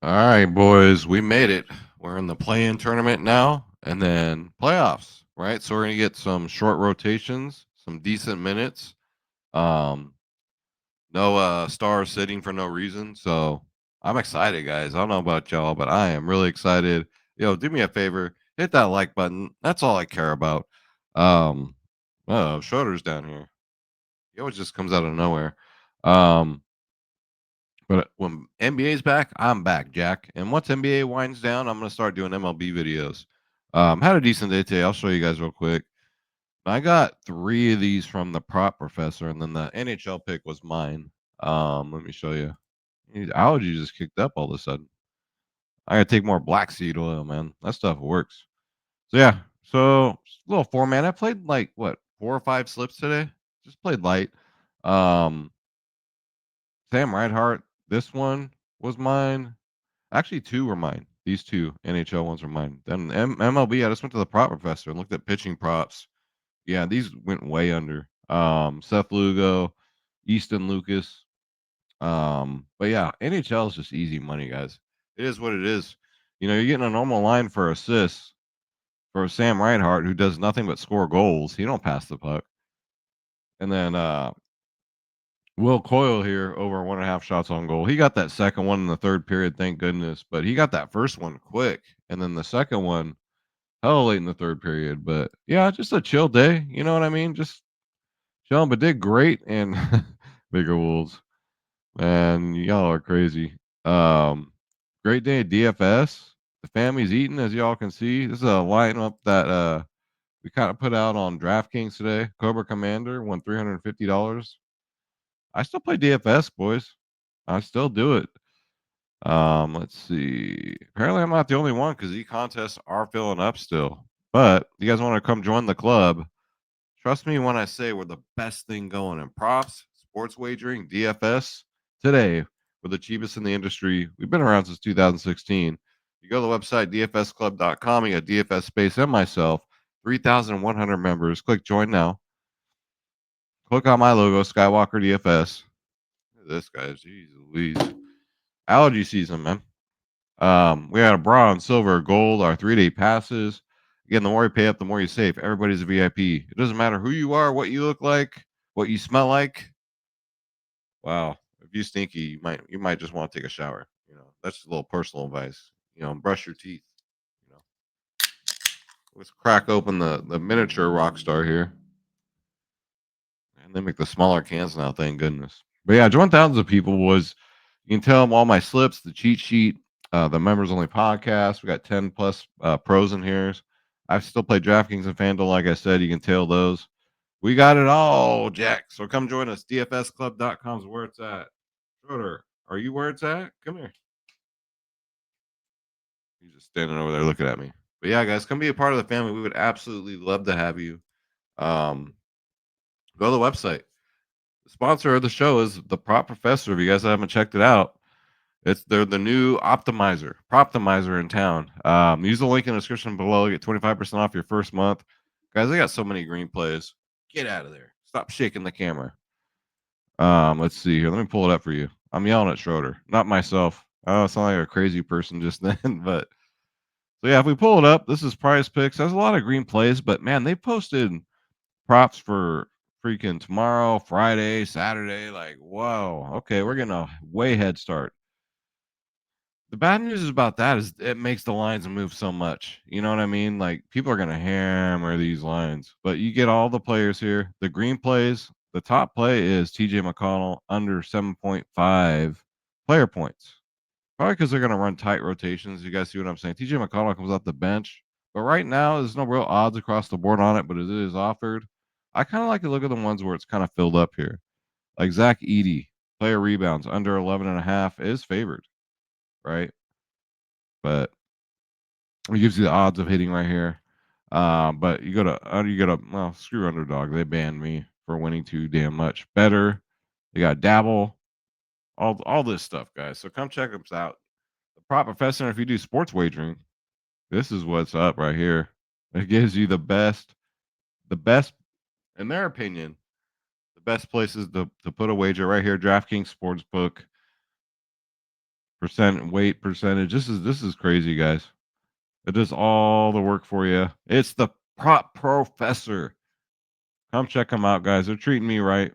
All right, boys, we made it. We're in the play-in tournament now, and then playoffs, right? So we're gonna get some short rotations, some decent minutes. Um, no stars sitting for no reason. So I'm excited, guys. I don't know about y'all, but I am really excited. Do me a favor, hit that like button. That's all I care about. Um, oh, Schroeder's down here. He always just comes out of nowhere. Um, But when NBA's back, I'm back, Jack. And once NBA winds down, I'm gonna start doing MLB videos. Had a decent day today. I'll show you guys real quick. I got 3 of these from the prop professor, and then the NHL pick was mine. Let me show you. Allergy just kicked up all of a sudden. I gotta take more black seed oil, man. That stuff works. So yeah, so little format. I played like what 4 or 5 slips today. Just played light. Um, Sam Reinhart. This one was mine. Actually, 2 were mine. These 2 NHL ones were mine. Then MLB, I just went to the prop professor and looked at pitching props. Yeah, these went way under. Seth Lugo, Easton Lucas. But yeah, NHL is just easy money, guys. It is what it is. You're getting a normal line for assists for Sam Reinhart, who does nothing but score goals. He don't pass the puck. And then Will Coyle here over 1.5 shots on goal. He got that second one in the third period, thank goodness. But he got that first one quick, and then the second one hella late in the third period. But yeah, just a chill day. You know what I mean? Just chilling, but did great. And bigger wolves, man, y'all are crazy. Um, Great day at DFS. The family's eating, as y'all can see. This is a lineup that we kind of put out on DraftKings today. Cobra Commander won $350. I still play DFS, boys. I still do it. Let's see. Apparently, I'm not the only one because contests are filling up still. But you guys want to come join the club? Trust me when I say we're the best thing going in props, sports wagering, DFS. Today, we're the cheapest in the industry. We've been around since 2016. You go to the website dfsclub.com. You got DFS Space and myself. 3,100 members. Click join now. Click on my logo, Skywalker DFS. Look at this, guys. Jeez Louise. Allergy season, man. We had a bronze, silver, gold, our 3-day passes. Again, the more you pay up, the more you save. Everybody's a VIP. It doesn't matter who you are, what you look like, what you smell like. Wow. If you stinky, you might just want to take a shower. That's just a little personal advice. Brush your teeth. You know. Let's crack open the miniature rock star here. And they make the smaller cans now, thank goodness. But yeah, join thousands of people was you can tell them all my slips, the cheat sheet, the members only podcast. We got 10 plus pros in here. I still play DraftKings and FanDuel, like I said. You can tail those. We got it all, Jack. So come join us. DFSclub.com is where it's at. Schroeder, are you where it's at? Come here. He's just standing over there looking at me. But yeah, guys, come be a part of the family. We would absolutely love to have you. Um, Go to the website. The sponsor of the show is the Prop Professor. If you guys haven't checked it out, they're the new optimizer, Proptimizer in town. Use the link in the description below. Get 25% off your first month. Guys, they got so many green plays. Get out of there. Stop shaking the camera. Let's see here. Let me pull it up for you. I'm yelling at Schroeder, not myself. I sound like a crazy person just then, but so yeah, if we pull it up, this is PrizePicks. There's a lot of green plays, but man, they posted props for freaking tomorrow, Friday, Saturday. Like, whoa, okay, we're getting a way head start. The bad news about that is it makes the lines move so much. You know what I mean? Like people are gonna hammer these lines, but you get all the players here. The green plays. The top play is TJ McConnell under 7.5 player points. Probably because they're gonna run tight rotations. You guys see what I'm saying? TJ McConnell comes off the bench, but right now there's no real odds across the board on it, but it is offered. I kind of like to look at the ones where it's kind of filled up here, like Zach Edey, player rebounds under 11.5 is favored, right? But it gives you the odds of hitting right here. But you go to well, screw underdog. They banned me for winning too damn much. Better. They got Dabble, all this stuff, guys. So come check us out. The Prop Professor. If you do sports wagering, this is what's up right here. It gives you the best, in their opinion, the best places to put a wager right here. DraftKings Sportsbook. weight percentage. This is crazy, guys. It does all the work for you. It's the prop professor. Come check them out, guys. They're treating me right.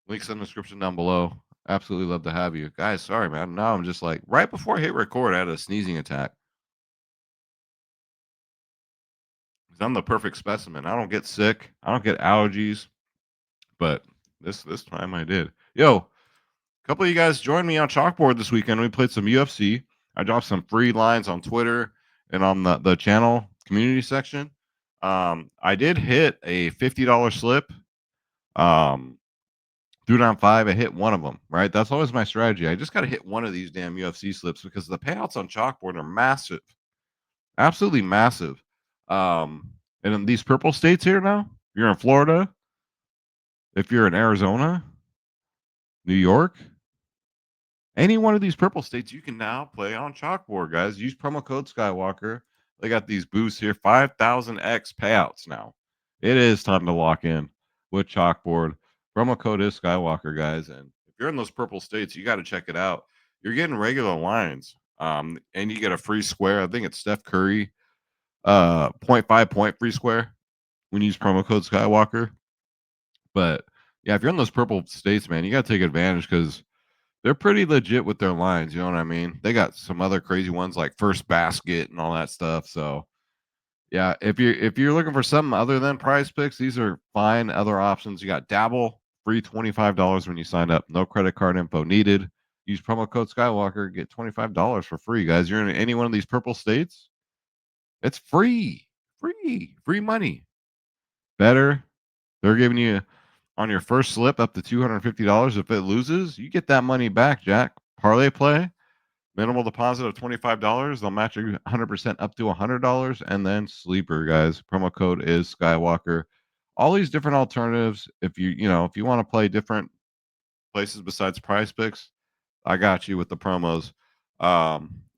Links in the description down below. Absolutely love to have you. Guys, sorry, man. Now I'm just like, right before I hit record, I had a sneezing attack. 'Cause I'm the perfect specimen. I don't get sick. I don't get allergies. But this time I did. Yo, a couple of you guys joined me on Chalkboard this weekend. We played some UFC. I dropped some free lines on Twitter and on the channel community section. I did hit a $50 slip. Threw down 5. I hit one of them, right? That's always my strategy. I just got to hit one of these damn UFC slips because the payouts on Chalkboard are massive, absolutely massive. And in these purple states here now, if you're in Florida, if you're in Arizona, New York, any one of these purple states, you can now play on Chalkboard, guys. Use promo code Skywalker. They got these boosts here, 5,000x payouts now. It is time to lock in with Chalkboard. Promo code is Skywalker, guys. And if you're in those purple states, you got to check it out. You're getting regular lines, and you get a free square. I think it's Steph Curry, 0.5 point free square when you use promo code Skywalker. But yeah, if you're in those purple states, man, you got to take advantage because they're pretty legit with their lines. You know what I mean? They got some other crazy ones like first basket and all that stuff. So yeah, if you're looking for something other than PrizePicks, these are fine other options. You got Dabble, free $25 when you sign up. No credit card info needed. Use promo code Skywalker, get $25 for free, guys. You're in any one of these purple states, it's free. Free money. Better. They're giving you on your first slip up to $250. If it loses, you get that money back, Jack. ParlayPlay, minimal deposit of $25. They'll match you 100% up to $100. And then Sleeper, guys. Promo code is Skywalker. All these different alternatives. If if you want to play different places besides PrizePicks, I got you with the promos.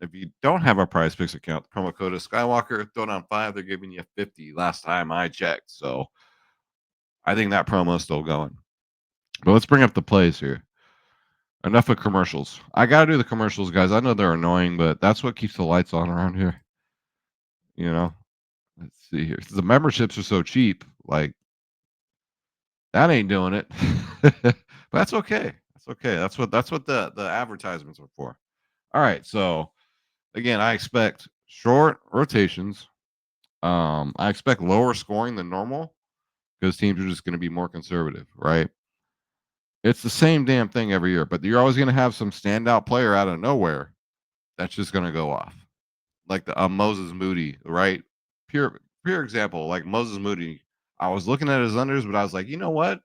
If you don't have a PrizePicks account, the promo code is Skywalker. Throw down 5. They're giving you 50 last time I checked. So I think that promo is still going. But let's bring up the plays here. Enough of commercials. I gotta do the commercials, guys. I know they're annoying, but that's what keeps the lights on around here. You know. Let's see here. The memberships are so cheap. Like that ain't doing it. But that's okay. That's okay. That's what the advertisements are for. All right. So again, I expect short rotations. I expect lower scoring than normal because teams are just going to be more conservative, right? It's the same damn thing every year, but you're always going to have some standout player out of nowhere that's just going to go off, like the Moses Moody, right? Pure example, like Moses Moody. I was looking at his unders, but I was like, you know what?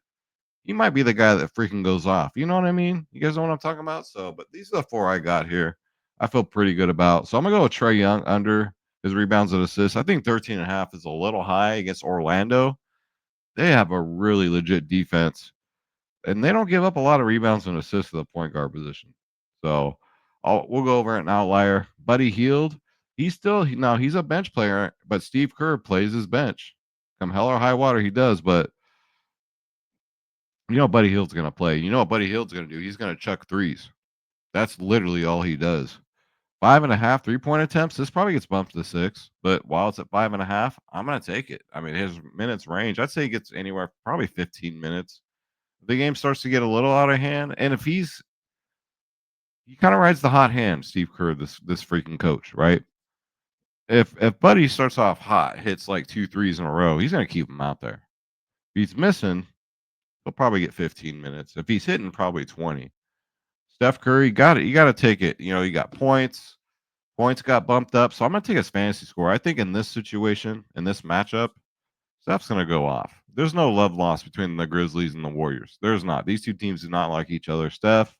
He might be the guy that freaking goes off. You know what I mean? You guys know what I'm talking about? So, but these are the 4 I got here. I feel pretty good about. So I'm gonna go with Trae Young under his rebounds and assists. I think 13.5 is a little high against Orlando. They have a really legit defense and they don't give up a lot of rebounds and assists to the point guard position. So we'll go over an outlier. Buddy Hield, now he's a bench player, but Steve Kerr plays his bench. Come hell or high water, he does. But you know Buddy Hield's gonna play. You know what Buddy Hield's gonna do? He's gonna chuck threes. That's literally all he does. 5.5 3-point attempts. This probably gets bumped to 6, but while it's at 5.5, I'm gonna take it. I mean, his minutes range, I'd say he gets anywhere probably 15 minutes. The game starts to get a little out of hand, and if he kind of rides the hot hand, Steve Kerr, this freaking coach, right? If Buddy starts off hot, hits like 2 threes in a row, he's gonna keep him out there. If he's missing, he'll probably get 15 minutes. If he's hitting, probably 20. Steph Curry got it. You got to take it. You know, you got points. Points got bumped up, so I'm gonna take his fantasy score. I think in this situation, in this matchup, Steph's gonna go off. There's no love lost between the Grizzlies and the Warriors. There's not. These two teams do not like each other. Steph,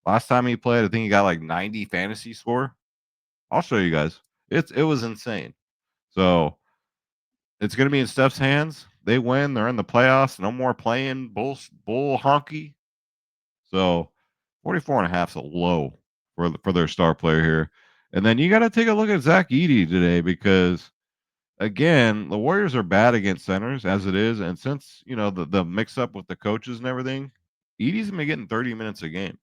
last time he played, I think he got like 90 fantasy score. I'll show you guys. It was insane. So it's gonna be in Steph's hands. They win. They're in the playoffs. No more playing bull honky. So 44.5 is a low for their star player here. And then you got to take a look at Zach Edey today because again, the Warriors are bad against centers as it is, and since the mix up with the coaches and everything, Edey's been getting 30 minutes a game.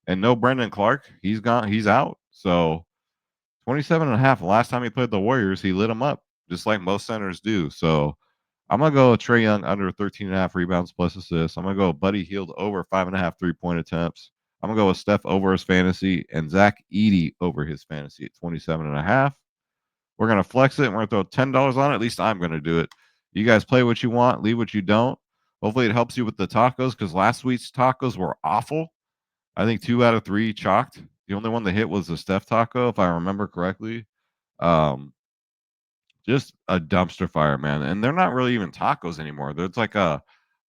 and no Brendan Clark. He's gone. He's out. So 27.5. Last time he played the Warriors, he lit them up just like most centers do. So I'm gonna go Trae Young under 13.5 rebounds plus assists. I'm gonna go Buddy Hield over 5.5 3-point attempts. I'm gonna go with Steph over his fantasy and Zach Edey over his fantasy at 27.5. We're gonna flex it and we're gonna throw $10 on it. At least I'm gonna do it. You guys play what you want, leave what you don't. Hopefully it helps you with the tacos because last week's tacos were awful. I think 2 out of 3 chalked. The only one that hit was the Steph taco, if I remember correctly. Um, just a dumpster fire, man. And they're not really even tacos anymore. It's like a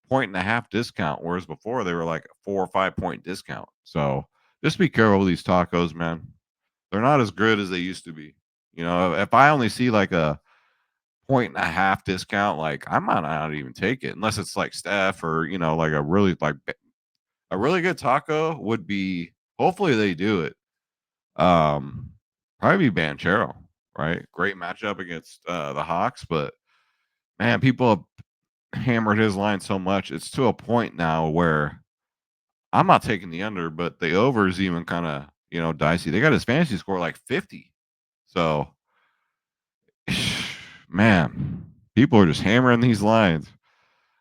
1.5 discount, whereas before they were like a 4 or 5 point discount. So just be careful with these tacos, man. They're not as good as they used to be. You know, if I only see like a 1.5 discount, like I might not even take it unless it's like Steph or like a really good taco would be. Hopefully they do it. Um, Probably be Banchero, right? Great matchup against the Hawks, but man, people have hammered his line so much. It's to a point now where I'm not taking the under, but the over is even kind of dicey. They got his fantasy score like 50, so man, people are just hammering these lines.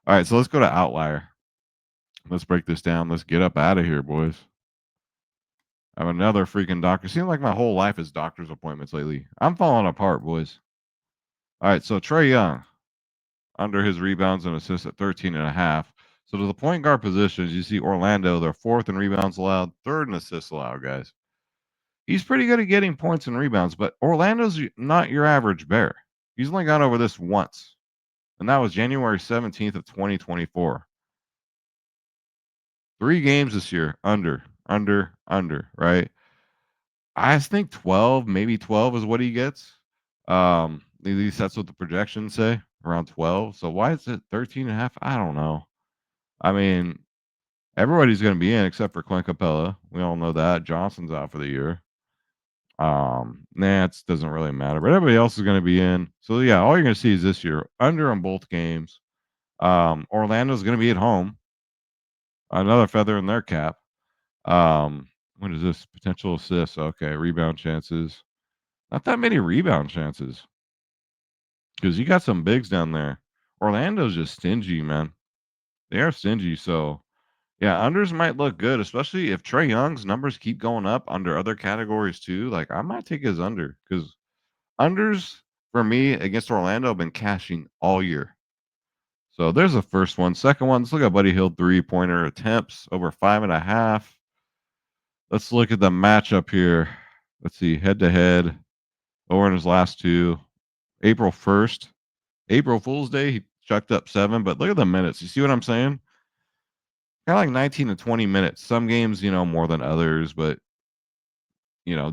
All right, so let's go to outlier. Let's break this down. Let's get up out of here, boys. I have another freaking doctor. Seems like my whole life is doctor's appointments lately. I'm falling apart, boys. All right, so Trae Young under his rebounds and assists at 13.5. So to the point guard positions, you see Orlando, they're fourth in rebounds allowed, third in assists allowed, guys. He's pretty good at getting points and rebounds, but Orlando's not your average bear. He's only gone over this once, and that was January 17th of 2024. 3 games this year, under, right? I think 12, maybe 12 is what he gets. At least that's what the projections say, around 12. So why is it 13.5? I don't know. I mean, everybody's going to be in except for Clint Capella. We all know that. Johnson's out for the year. It doesn't really matter, but everybody else is going to be in. So yeah, all you're going to see is this year under on both games. Orlando's going to be at home. Another feather in their cap. What is this? Potential assists. Okay, rebound chances. Not that many rebound chances because you got some bigs down there. Orlando's just stingy, man. They are stingy. So yeah, unders might look good, especially if Trae Young's numbers keep going up under other categories too. Like I might take his under because unders for me against Orlando have been cashing all year. So there's the first one. Second one, let's look at Buddy Hield 3-pointer attempts over 5.5. Let's look at the matchup here. Let's see, head to head. Over in his last 2. April 1st, April Fool's Day, he chucked up 7, but look at the minutes. You see what I'm saying? Kind of like 19 to 20 minutes. Some games, more than others, but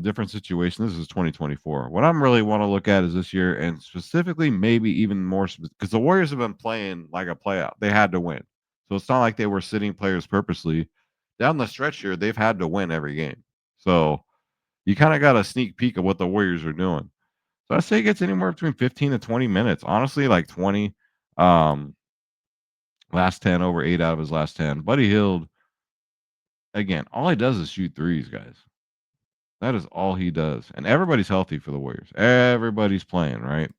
different situation. This is 2024. What I'm really want to look at is this year, and specifically maybe even more because the Warriors have been playing like a playoff. They had to win, so it's not like they were sitting players purposely. Down the stretch here, they've had to win every game. So you kind of got a sneak peek of what the Warriors are doing. So I say it gets anywhere between 15 to 20 minutes. Honestly, like 20. Last 10 over 8 out of his last 10. Buddy Hield, again, all he does is shoot threes, guys. That is all he does. And everybody's healthy for the Warriors. Everybody's playing, right?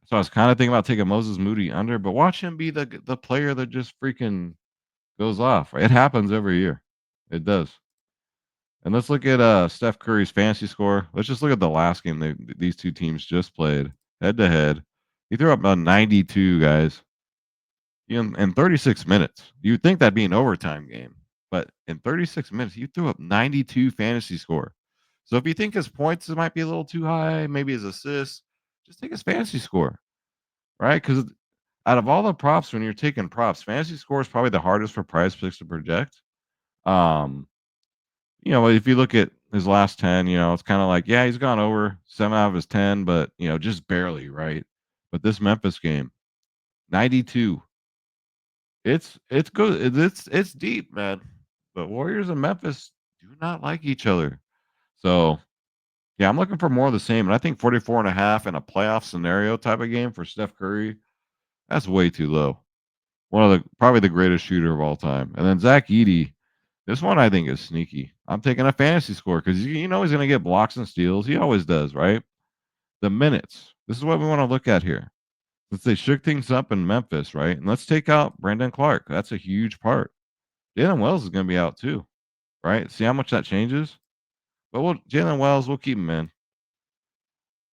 So I was kind of thinking about taking Moses Moody under, but watch him be the player that just freaking goes off. Right? It happens every year. It does. And let's look at Steph Curry's fantasy score. Let's just look at the last game these two teams just played head to head. He threw up about 92, guys. In 36 minutes. You'd think that'd be an overtime game, but in 36 minutes, you threw up 92 fantasy score. So if you think his points might be a little too high, maybe his assists, just take his fantasy score, right? Because out of all the props, when you're taking props, fantasy score is probably the hardest for PrizePicks to project. If you look at his last 10, it's kind of like, yeah, he's gone over 7 out of his 10, but just barely, right? But this Memphis game, 92. It's good. It's deep, man. But Warriors and Memphis do not like each other. So, yeah, I'm looking for more of the same. And I think 44.5 in a playoff scenario type of game for Steph Curry, that's way too low. Probably the greatest shooter of all time. And then Zach Edey, This one I think is sneaky. I'm taking a fantasy score because you know he's going to get blocks and steals. He always does, right? The minutes. This is what we want to look at here. Since they shook things up in Memphis, right? And let's take out Brandon Clark. That's a huge part. Jalen Wells is going to be out too, right? See how much that changes? But Jalen Wells, we'll keep him in.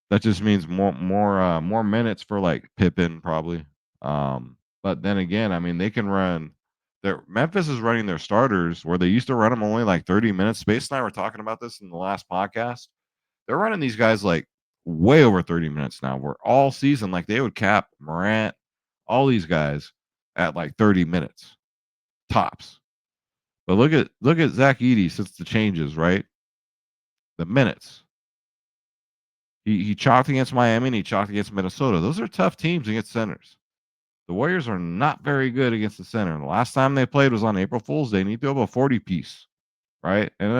That just means more minutes for like Pippen probably. But then again, I mean they can run. Their Memphis is running their starters where they used to run them only like 30 minutes. Space and I were talking about this in the last podcast. They're running these guys like way over 30 minutes now. Where all season like they would cap Morant, all these guys at like 30 minutes tops. But look at Zach Edey since the changes, right? The minutes. He chalked against Miami and he chalked against Minnesota. Those are tough teams against centers. The Warriors are not very good against the center. The last time they played was on April Fool's Day, and he threw up a 40 piece, right? And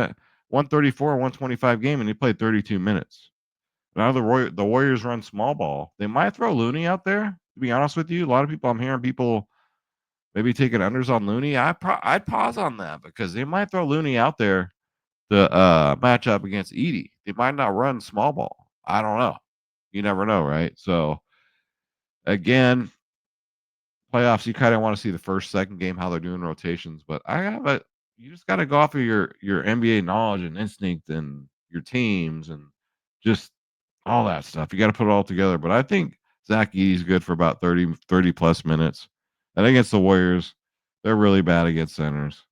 134, 125 game, and he played 32 minutes. Now the Warriors run small ball. They might throw Looney out there. To be honest with you, a lot of people I'm hearing people maybe taking unders on Looney. I'd pause on that because they might throw Looney out there to match up against Edey. They might not run small ball. I don't know. You never know, right? So again, playoffs, you kind of want to see the first, second game how they're doing rotations. But you just got to go off of your NBA knowledge and instinct and your teams and just all that stuff. You got to put it all together. But I think Zach E's good for about 30 plus minutes. And against the Warriors, they're really bad against centers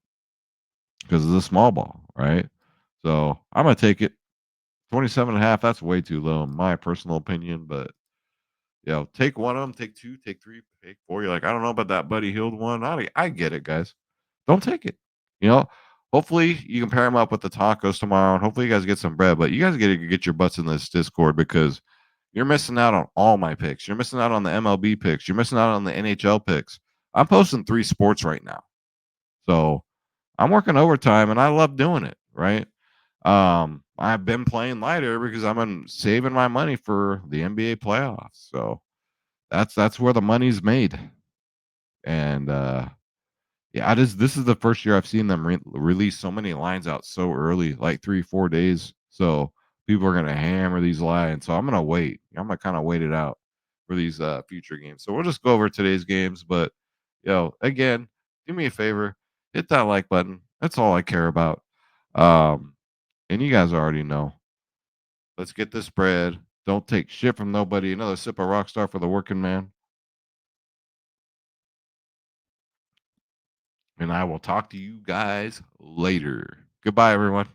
because of the small ball, right? So I'm gonna take it. 27 and a half. That's way too low in my personal opinion, but take one of them, take two, take three, take four. You're like, I don't know about that Buddy Hield one. I get it, guys. Don't take it. You know, hopefully you can pair them up with the tacos tomorrow, and hopefully you guys get some bread. But you guys get to get your butts in this Discord because you're missing out on all my picks. You're missing out on the MLB picks. You're missing out on the NHL picks. I'm posting 3 sports right now, so I'm working overtime, and I love doing it. Right. I've been playing lighter because saving my money for the NBA playoffs. So that's where the money's made. And yeah, this is the first year I've seen them release so many lines out so early, like 3-4 days. So people are gonna hammer these lines. So I'm gonna wait. I'm gonna kind of wait it out for these future games. So we'll just go over today's games. But again, do me a favor, hit that like button. That's all I care about. Um, and you guys already know. Let's get this bread. Don't take shit from nobody. Another sip of Rockstar for the working man. And I will talk to you guys later. Goodbye, everyone.